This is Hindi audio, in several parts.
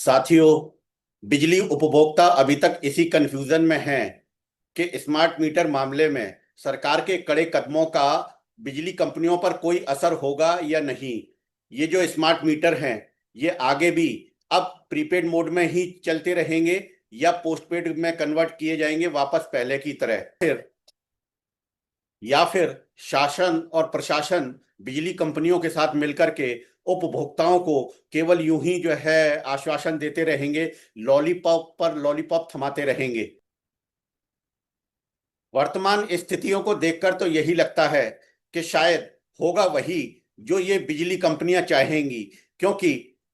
साथियों, बिजली उपभोक्ता अभी तक इसी कंफ्यूजन में हैं कि स्मार्ट मीटर मामले में सरकार के कड़े कदमों का बिजली कंपनियों पर कोई असर होगा या नहीं। ये जो स्मार्ट मीटर हैं, ये आगे भी अब प्रीपेड मोड में ही चलते रहेंगे या पोस्टपेड में कन्वर्ट किए जाएंगे वापस पहले की तरह। फिर शासन और प्रशासन बिजली कंपनियों के साथ मिलकर के उपभोक्ताओं को केवल यूं ही जो है आश्वासन देते रहेंगे, लॉलीपॉप पर लॉलीपॉप थमाते रहेंगे। वर्तमान स्थितियों को देखकर तो यही लगता है कि शायद होगा वही जो ये बिजली कंपनियां चाहेंगी, क्योंकि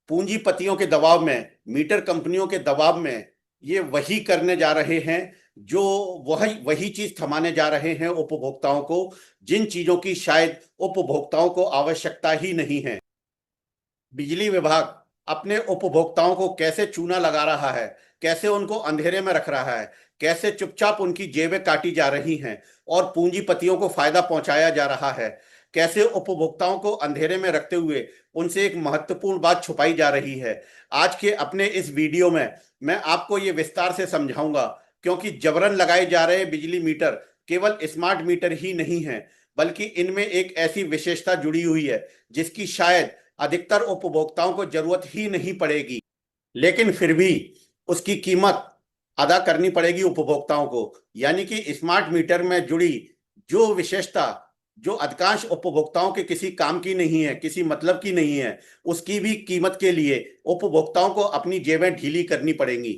पूंजीपतियों के दबाव में, मीटर कंपनियों के दबाव में ये वही करने जा रहे हैं, जो वही वही चीज थमाने जा रहे हैं उपभोक्ताओं को, जिन चीजों की शायद उपभोक्ताओं को आवश्यकता ही नहीं है। बिजली विभाग अपने उपभोक्ताओं को कैसे चूना लगा रहा है, कैसे उनको अंधेरे में रख रहा है, कैसे चुपचाप उनकी जेबें काटी जा रही हैं और पूंजीपतियों को फायदा पहुंचाया जा रहा है, कैसे उपभोक्ताओं को अंधेरे में रखते हुए उनसे एक महत्वपूर्ण बात छुपाई जा रही है। आज के अपने इस वीडियो में मैं आपको ये विस्तार से समझाऊंगा, क्योंकि जबरन लगाए जा रहे बिजली मीटर केवल स्मार्ट मीटर ही नहीं है, बल्कि इनमें एक ऐसी विशेषता जुड़ी हुई है जिसकी शायद अधिकतर उपभोक्ताओं को जरूरत ही नहीं पड़ेगी, लेकिन फिर भी उसकी कीमत अदा करनी पड़ेगी उपभोक्ताओं को। यानी कि स्मार्ट मीटर में जुड़ी जो विशेषता, जो अधिकांश उपभोक्ताओं के किसी काम की नहीं है, किसी मतलब की नहीं है, उसकी भी कीमत के लिए उपभोक्ताओं को अपनी जेबें ढीली करनी पड़ेंगी।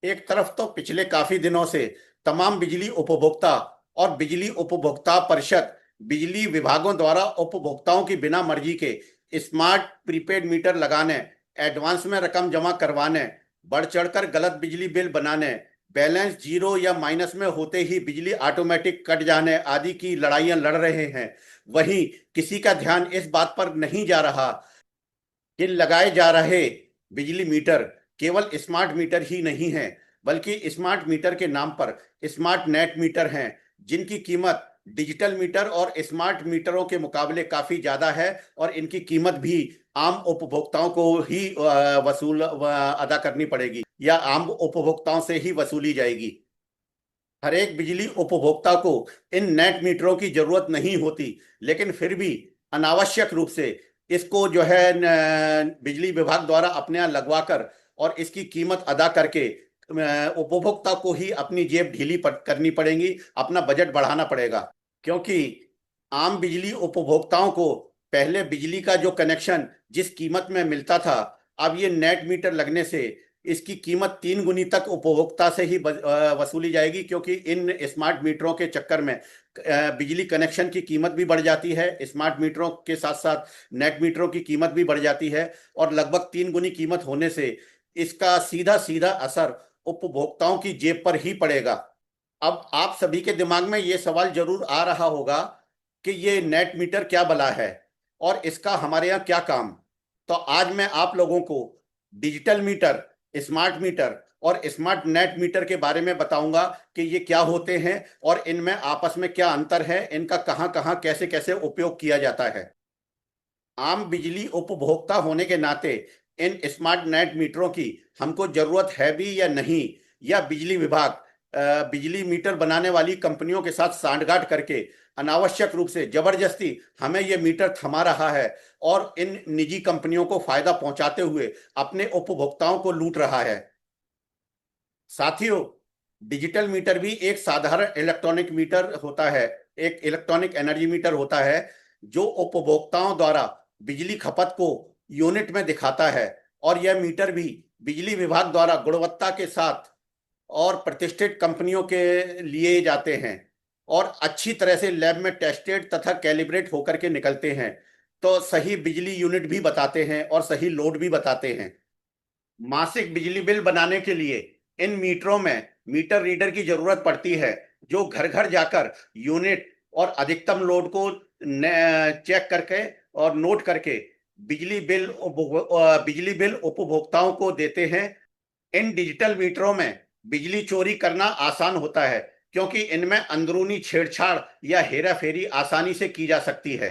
एक तरफ तो पिछले काफी दिनों से तमाम बिजली उपभोक्ता और बिजली उपभोक्ता परिषद बिजली विभागों द्वारा उपभोक्ताओं की बिना मर्जी के स्मार्ट प्रीपेड मीटर लगाने, एडवांस में रकम जमा करवाने, बढ़ चढ़कर गलत बिजली बिल बनाने, बैलेंस जीरो या माइनस में होते ही बिजली ऑटोमेटिक कट जाने आदि की लड़ाइयां लड़ रहे हैं। वहीं किसी का ध्यान इस बात पर नहीं जा रहा कि लगाए जा रहे बिजली मीटर केवल स्मार्ट मीटर ही नहीं है, बल्कि स्मार्ट मीटर के नाम पर स्मार्ट नेट मीटर हैं, जिनकी कीमत डिजिटल मीटर और स्मार्ट मीटरों के मुकाबले काफी ज्यादा है और इनकी कीमत भी आम उपभोक्ताओं को ही अदा करनी पड़ेगी या आम उपभोक्ताओं से ही वसूली जाएगी। हर एक बिजली उपभोक्ता को इन नेट मीटरों की जरूरत नहीं होती, लेकिन फिर भी अनावश्यक रूप से इसको जो है बिजली विभाग द्वारा अपने यहाँ लगवा कर और इसकी कीमत अदा करके उपभोक्ता को ही अपनी जेब ढीली करनी पड़ेगी, अपना बजट बढ़ाना पड़ेगा। क्योंकि आम बिजली उपभोक्ताओं को पहले बिजली का जो कनेक्शन जिस कीमत में मिलता था, अब ये नेट मीटर लगने से इसकी कीमत 3 गुनी तक उपभोक्ता से ही वसूली जाएगी, क्योंकि इन स्मार्ट मीटरों के चक्कर में बिजली कनेक्शन की कीमत भी बढ़ जाती है, स्मार्ट मीटरों के साथ साथ नेट मीटरों की कीमत भी बढ़ जाती है और लगभग 3 गुनी कीमत होने से इसका सीधा सीधा असर उपभोक्ताओं की जेब पर ही पड़ेगा। अब आप सभी के दिमाग में ये सवाल जरूर आ रहा होगा कि ये नेट मीटर क्या बला है और इसका हमारे यहाँ क्या काम। तो आज मैं आप लोगों को डिजिटल मीटर, स्मार्ट मीटर और स्मार्ट नेट मीटर के बारे में बताऊंगा कि ये क्या होते हैं और इनमें आपस में क्या अंतर है, इनका कहां कहां कैसे कैसे उपयोग किया जाता है। आम बिजली उपभोक्ता होने के नाते इन स्मार्ट नेट मीटरों की हमको जरूरत है भी या नहीं, या बिजली विभाग बिजली मीटर बनाने वाली कंपनियों के साथ सांठगांठ करके अनावश्यक रूप से जबरदस्ती हमें यह मीटर थमा रहा है और इन निजी कंपनियों को फायदा पहुंचाते हुए अपने उपभोक्ताओं को लूट रहा है। साथियों, डिजिटल मीटर भी एक साधारण इलेक्ट्रॉनिक मीटर होता है, एक इलेक्ट्रॉनिक एनर्जी मीटर होता है जो उपभोक्ताओं द्वारा बिजली खपत को यूनिट में दिखाता है, और यह मीटर भी बिजली विभाग द्वारा गुणवत्ता के साथ और प्रतिष्ठित कंपनियों के लिए जाते हैं और अच्छी तरह से लैब में टेस्टेड तथा कैलिब्रेट होकर के निकलते हैं, तो सही बिजली यूनिट भी बताते हैं और सही लोड भी बताते हैं। मासिक बिजली बिल बनाने के लिए इन मीटरों में मीटर रीडर की जरूरत पड़ती है, जो घर घर जाकर यूनिट और अधिकतम लोड को चेक करके और नोट करके बिजली बिल उपभोक्ताओं को देते हैं। इन डिजिटल मीटरों में बिजली चोरी करना आसान होता है, क्योंकि इनमें अंदरूनी छेड़छाड़ या हेराफेरी आसानी से की जा सकती है।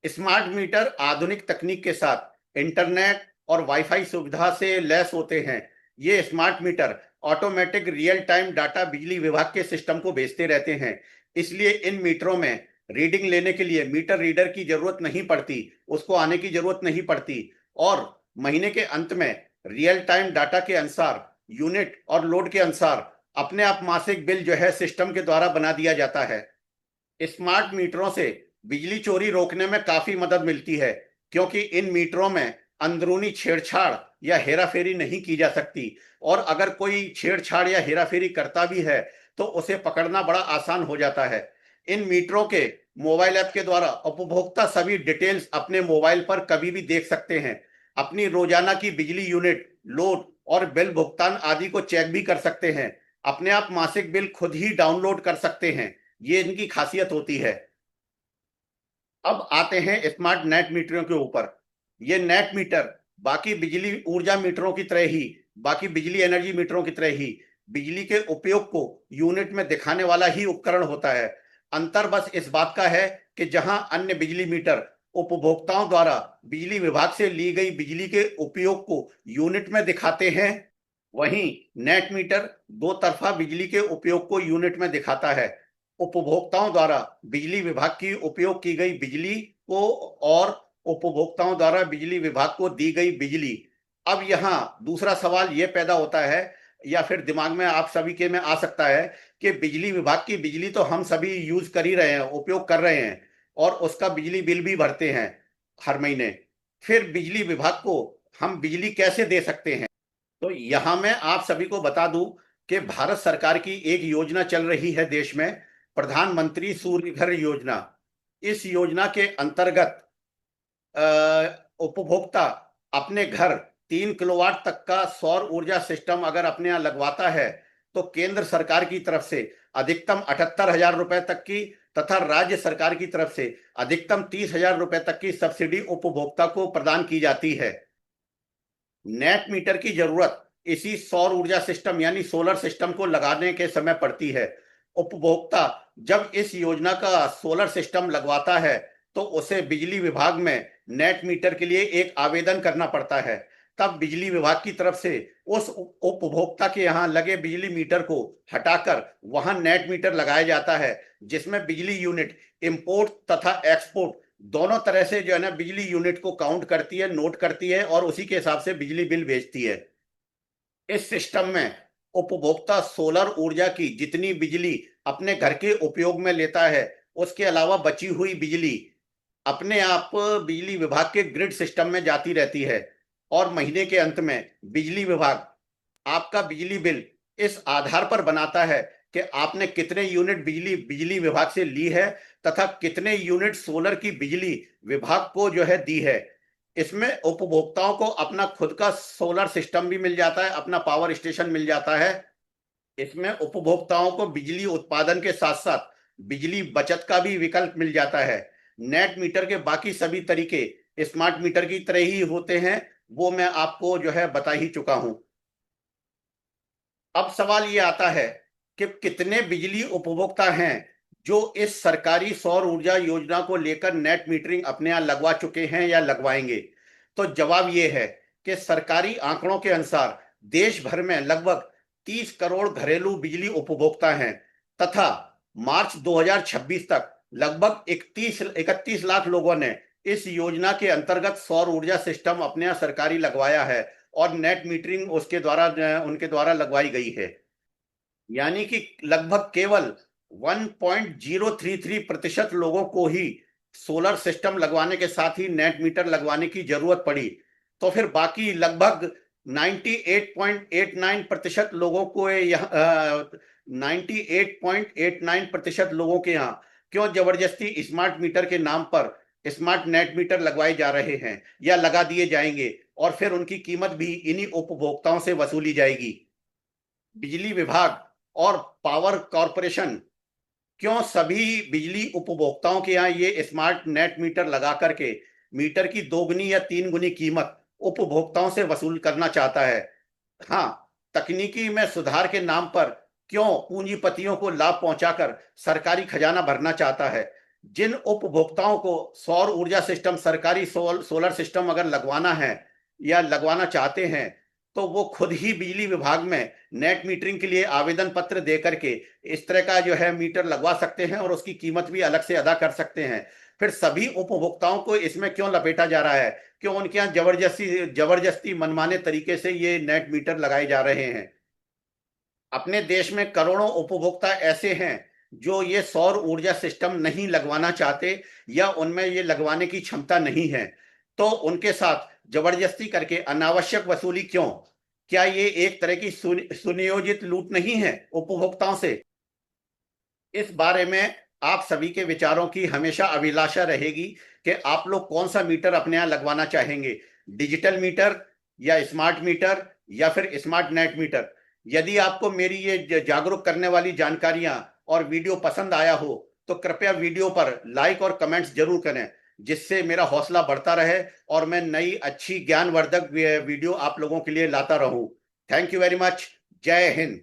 स्मार्ट मीटर आधुनिक तकनीक के साथ इंटरनेट और वाईफाई सुविधा से लैस होते हैं। ये smart meter automatic real time data बिजली विभाग के सिस्टम को भेजते रहते हैं। इसलिए इन मीटरों में रीडिंग लेने के लिए मीटर रीडर की जरूरत नहीं पड़ती, उसको आने की जरूरत नहीं पड़ती। और महीने के अंत में रियल टाइम डाटा के अनुसार, यूनिट और लोड के अनुसार अपने आप मासिक बिल जो है सिस्टम के द्वारा बना दिया जाता है। स्मार्ट मीटरों से बिजली चोरी रोकने में काफी मदद मिलती है, क्योंकि इन मीटरों में अंदरूनी छेड़छाड़ या हेराफेरी नहीं की जा सकती। और अगर कोई छेड़छाड़ या हेराफेरी करता भी है तो उसे पकड़ना बड़ा आसान हो जाता है। इन मीटरों के मोबाइल ऐप के द्वारा उपभोक्ता सभी डिटेल्स अपने मोबाइल पर कभी भी देख सकते हैं। अपनी रोजाना की बिजली यूनिट, लोड और बिल भुगतान आदि को चेक भी कर सकते हैं। अपने आप मासिक बिल खुद ही डाउनलोड कर सकते हैं। ये इनकी खासियत होती है। अब आते हैं स्मार्ट नेट मीटरों के ऊपर। ये नेट मीटर बाकी बिजली ऊर्जा मीटरों की तरह ही, बाकी बिजली एनर्जी मीटरों की तरह ही बिजली के उपयोग को यूनिट में दिखाने वाला ही उपकरण होता है। अंतर बस इस बात का है कि जहां अन्य बिजली मीटर उपभोक्ताओं द्वारा बिजली विभाग से ली गई बिजली के उपयोग को यूनिट में दिखाते हैं, वहीं नेट मीटर दो तरफा बिजली के उपयोग को यूनिट में दिखाता है। उपभोक्ताओं द्वारा बिजली विभाग की उपयोग की गई बिजली को और उपभोक्ताओं द्वारा बिजली विभाग को दी गई बिजली। अब यहाँ दूसरा सवाल यह पैदा होता है, या फिर दिमाग में आप सभी के में आ सकता है, कि बिजली विभाग की बिजली तो हम सभी यूज कर ही रहे हैं, उपयोग कर रहे हैं, और उसका बिजली बिल भी भरते हैं हर महीने। फिर बिजली विभाग को हम बिजली कैसे दे सकते हैं? तो यहां मैं आप सभी को बता दूं कि भारत सरकार की एक योजना चल रही है देश में, प्रधानमंत्री सूर्य घर योजना। इस योजना के अंतर्गत उपभोक्ता अपने घर 3 किलोवाट तक का सौर ऊर्जा सिस्टम अगर अपने यहाँ लगवाता है तो केंद्र सरकार की तरफ से अधिकतम 78,000 रुपए तक की तथा राज्य सरकार की तरफ से अधिकतम 30,000 रुपए तक की सब्सिडी उपभोक्ता को प्रदान की जाती है। नेट मीटर की जरूरत इसी सौर ऊर्जा सिस्टम यानी सोलर सिस्टम को लगाने के समय पड़ती है। उपभोक्ता जब इस योजना का सोलर सिस्टम लगवाता है तो उसे बिजली विभाग में नेट मीटर के लिए एक आवेदन करना पड़ता है। तब बिजली विभाग की तरफ से उस उपभोक्ता के यहाँ लगे बिजली मीटर को हटाकर वहां नेट मीटर लगाया जाता है, जिसमें बिजली यूनिट इंपोर्ट तथा एक्सपोर्ट दोनों तरह से जो है ना बिजली यूनिट को काउंट करती है, नोट करती है और उसी के हिसाब से बिजली बिल भेजती है। इस सिस्टम में उपभोक्ता सोलर ऊर्जा की जितनी बिजली अपने घर के उपयोग में लेता है, उसके अलावा बची हुई बिजली अपने आप बिजली विभाग के ग्रिड सिस्टम में जाती रहती है। और महीने के अंत में बिजली विभाग आपका बिजली बिल इस आधार पर बनाता है कि आपने कितने यूनिट बिजली बिजली विभाग से ली है तथा कितने यूनिट सोलर की बिजली विभाग को जो है दी है। इसमें उपभोक्ताओं को अपना खुद का सोलर सिस्टम भी मिल जाता है, अपना पावर स्टेशन मिल जाता है। इसमें उपभोक्ताओं को बिजली उत्पादन के साथ साथ बिजली बचत का भी विकल्प मिल जाता है। नेट मीटर के बाकी सभी तरीके स्मार्ट मीटर की तरह ही होते हैं, वो मैं आपको जो है बता ही चुका हूं। अब सवाल ये आता है कि कितने बिजली उपभोक्ता हैं जो इस सरकारी सौर ऊर्जा योजना को लेकर नेट मीटरिंग अपने यहाँ लगवा चुके हैं या लगवाएंगे। तो जवाब ये है कि सरकारी आंकड़ों के अनुसार देश भर में लगभग 30 करोड़ घरेलू बिजली उपभोक्ता हैं तथा मार्च 2026 तक लगभग 31 लाख लोगों ने इस योजना के अंतर्गत सौर ऊर्जा सिस्टम अपने यहाँ सरकारी लगवाया है और नेट मीटरिंग उसके द्वारा उनके द्वारा लगवाई गई है। यानी कि लगभग केवल 1.033% लोगों को ही सोलर सिस्टम लगवाने के साथ ही नेट मीटर लगवाने की जरूरत पड़ी। तो फिर बाकी लगभग 98.89% लोगों को 98.89% लोगों के यहाँ क्यों जबरदस्ती स्मार्ट मीटर के नाम पर स्मार्ट नेट मीटर लगवाए जा रहे हैं या लगा दिए जाएंगे, और फिर उनकी कीमत भी इन्हीं उपभोक्ताओं से वसूली जाएगी। बिजली विभाग और पावर कॉरपोरेशन क्यों सभी बिजली उपभोक्ताओं के यहाँ ये स्मार्ट नेट मीटर लगा करके मीटर की 2 गुनी या 3 गुनी कीमत उपभोक्ताओं से वसूल करना चाहता है? हाँ, तकनीकी में सुधार के नाम पर क्यों पूंजीपतियों को लाभ पहुंचाकर सरकारी खजाना भरना चाहता है? जिन उपभोक्ताओं को सौर ऊर्जा सिस्टम, सरकारी सोलर सिस्टम अगर लगवाना है, या लगवाना चाहते हैं तो वो खुद ही बिजली विभाग में नेट मीटरिंग के लिए आवेदन पत्र दे करके इस तरह का जो है मीटर लगवा सकते हैं और उसकी कीमत भी अलग से अदा कर सकते हैं। फिर सभी उपभोक्ताओं को इसमें क्यों लपेटा जा रहा है? क्यों उनके यहाँ जबरदस्ती जबरदस्ती मनमाने तरीके से ये नेट मीटर लगाए जा रहे हैं? अपने देश में करोड़ों उपभोक्ता ऐसे हैं जो ये सौर ऊर्जा सिस्टम नहीं लगवाना चाहते या उनमें ये लगवाने की क्षमता नहीं है, तो उनके साथ जबरदस्ती करके अनावश्यक वसूली क्यों? क्या ये एक तरह की सुनियोजित लूट नहीं है उपभोक्ताओं से? इस बारे में आप सभी के विचारों की हमेशा अभिलाषा रहेगी कि आप लोग कौन सा मीटर अपने यहाँ लगवाना चाहेंगे, डिजिटल मीटर या स्मार्ट मीटर या फिर स्मार्ट नेट मीटर। यदि आपको मेरी ये जागरूक करने वाली जानकारियां और वीडियो पसंद आया हो तो कृपया वीडियो पर लाइक और कमेंट्स जरूर करें, जिससे मेरा हौसला बढ़ता रहे और मैं नई अच्छी ज्ञानवर्धक वीडियो आप लोगों के लिए लाता रहूं। Thank you very much. जय हिंद।